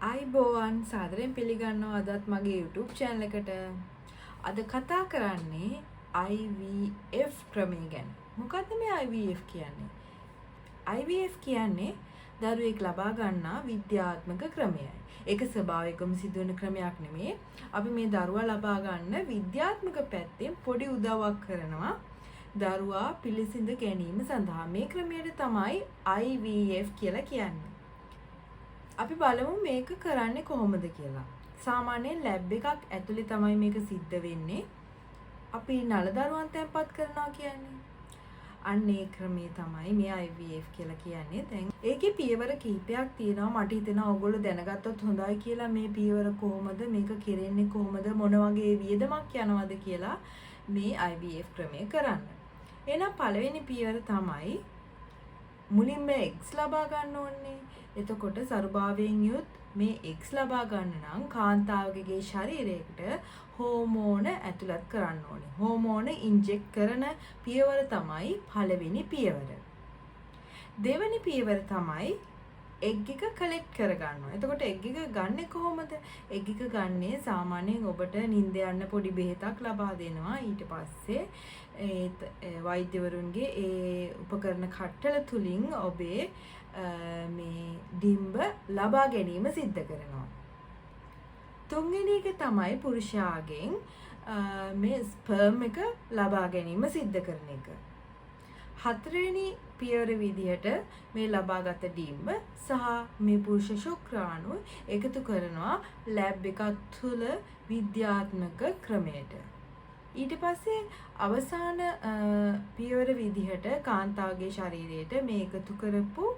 අයිබෝවන් සාදරයෙන් පිළිගන්නවා අදත් මගේ YouTube channel එකට. අද කතා කරන්නේ IVF ක්‍රමය ගැන. මොකද්ද මේ IVF කියන්නේ? IVF කියන්නේ දරුවෙක් ලබා ගන්නා විද්‍යාත්මක ක්‍රමයයි. ඒක ස්වභාවිකවම සිදුවන ක්‍රමයක් නෙමෙයි. අපි මේ දරුවා ලබා ගන්න විද්‍යාත්මක පැත්තෙන් පොඩි උදව්වක් කරනවා. දරුවා පිළිසිඳ ගැනීම සඳහා මේ ක්‍රමයට තමයි IVF කියලා කියන්නේ. අපි බලමු මේක කරන්නේ කොහොමද කියලා. සාමාන්‍යයෙන් ලැබ් එකක් ඇතුලේ තමයි මේක සිද්ධ වෙන්නේ. අපි නල දරුවන් තැන්පත් කරනවා කියන්නේ. අන්න ඒ ක්‍රමය තමයි මේ IVF කියලා කියන්නේ. දැන් ඒකේ පියවර කිහිපයක් තියෙනවා. මට හිතෙනවා ඔයගොල්ලෝ දැනගත්තොත් හොඳයි කියලා මේ පියවර කොහොමද මේක කෙරෙන්නේ කොහොමද මොන වගේ වියදමක් යනවද කියලා මේ IVF ක්‍රමය කරන්න. එහෙනම් පළවෙනි පියවර තමයි මුලින්ම eggs ලබා ගන්න ඕනේ. එතකොට සරුභාවයෙන් යුත් මේ eggs ලබා ගන්න නම් කාන්තාවකගේ ශරීරයකට හෝමෝන ඇතුළත් කරන්න ඕනේ. හෝමෝන ඉන්ජෙක්ට් කරන පියවර තමයි පළවෙනි පියවර. දෙවෙනි පියවර තමයි egg එක කලෙක්ට් කරගන්නවා. එතකොට egg එක ගන්නෙ කොහොමද? egg එක ගන්නේ සාමාන්‍යයෙන් ඔබට නිින්ද යන්න පොඩි බෙහෙතක් ලබා දෙනවා. ඊට පස්සේ වෛද්‍යවරුන්ගේ ඒ උපකරණ කට්ටල තුලින් ඔබේ මේ ඩිම්බ ලබා ගැනීම සිද්ධ කරනවා. තුන්වෙනි එක තමයි පුරුෂයාගෙන් මේ ස්පර්ම් එක ලබා ගැනීම සිද්ධ කරන එක. හතරවෙනි පියවර විදිහට මේ ලබාගත් ඩිම්බ සහ මේ පුරුෂ ශුක්‍රාණු එකතු කරනවා ලැබ් එකක් තුළ විද්‍යාත්මක ක්‍රමයට. ඊට පස්සේ අවසාන පියවර විදිහට කාන්තාවගේ ශරීරයට මේ එකතු කරපු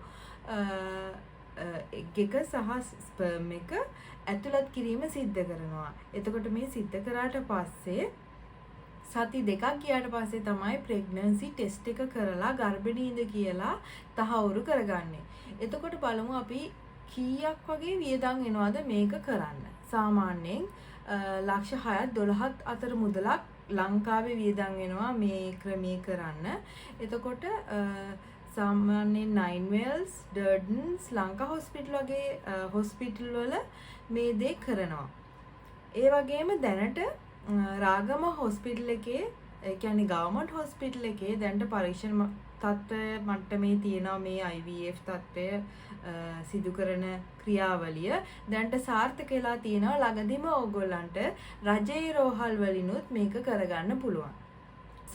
එග් එක සහ ස්පර්ම් එක ඇතුළත් කිරීම සිද්ධ කරනවා. එතකොට මේ සිද්ධ කරාට පස්සේ සති දෙකක් ගියාට පස්සේ තමයි ප්‍රෙග්නන්සි ටෙස්ට් එක කරලා ගර්භණීද කියලා තහවුරු කරගන්නේ. එතකොට බලමු අපි කීයක් වගේ වියදම් එනවද මේක කරන්න. සාමාන්‍යයෙන් ලක්ෂ 6ත් 12ත් අතර මුදලක් ලංකාවේ වියදම් වෙනවා මේ ක්‍රමයේ කරන්න. එතකොට සාමාන්‍යයෙන් 9 Wells, Durdans, ලංකා හොස්පිටල් වගේ හොස්පිටල් වල මේ දේ කරනවා. ඒ වගේම දැනට රාගම හොස්පිටල් එකේ ඒ කියන්නේ ගවර්න්මන්ට් හොස්පිටල් එකේ දැනට පරීක්ෂණ තත්ත්ව මට්ටමේ තියෙනවා මේ IVF තත්ත්වය සිදු කරන ක්‍රියාවලිය. දැනට සාර්ථක වෙලා තියෙනවා. ළඟදිම ඕගොල්ලන්ට රජයේ රෝහල් වලිනුත් මේක කරගන්න පුළුවන්.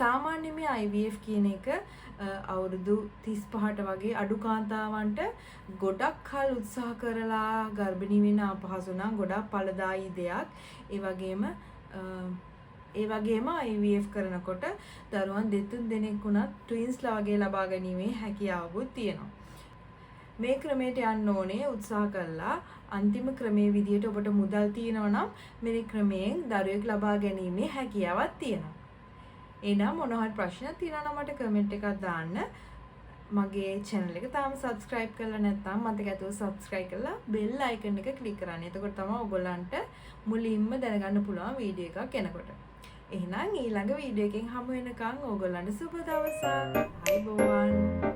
සාමාන්‍ය මේ IVF කියන එක අවුරුදු 35ට වගේ අඩු කාන්තාවන්ට ගොඩක් කල් උත්සාහ කරලා ගර්භණී වෙන්න අපහසු නම් ගොඩක් ඵලදායී දෙයක්. ඒ වගේම IVF කරනකොට දරුවන් දෙතුන් දෙනෙක් වුණත් ට්වින්ස්ලා වගේ ලබා ගැනීමේ හැකියාවකුත් තියෙනවා. මේ ක්‍රමයට යන්න ඕනේ උත්සාහ කළා. අන්තිම ක්‍රමයේ විදිහට ඔබට මුදල් තියෙනවා නම් මේ ක්‍රමයෙන් දරුවෙක් ලබා ගැනීමේ හැකියාවක් තියෙනවා. එහෙනම් මොනවා හරි ප්‍රශ්නයක් තියෙනවා නම් මට කමෙන්ට් එකක් දාන්න. මගේ channel එක තාම subscribe කරලා නැත්නම් මතක ඇතුව subscribe කරලා bell icon එක click කරන්න. එතකොට තමයි ඔයගොල්ලන්ට මුලින්ම දැනගන්න පුළුවන් වීඩියෝ එකක් එනකොට. එහෙනම් ඊළඟ වීඩියෝ එකෙන් හමු වෙනකන් ඕගොල්ලන්ට සුබ දවසක්. ආයිබෝවන්.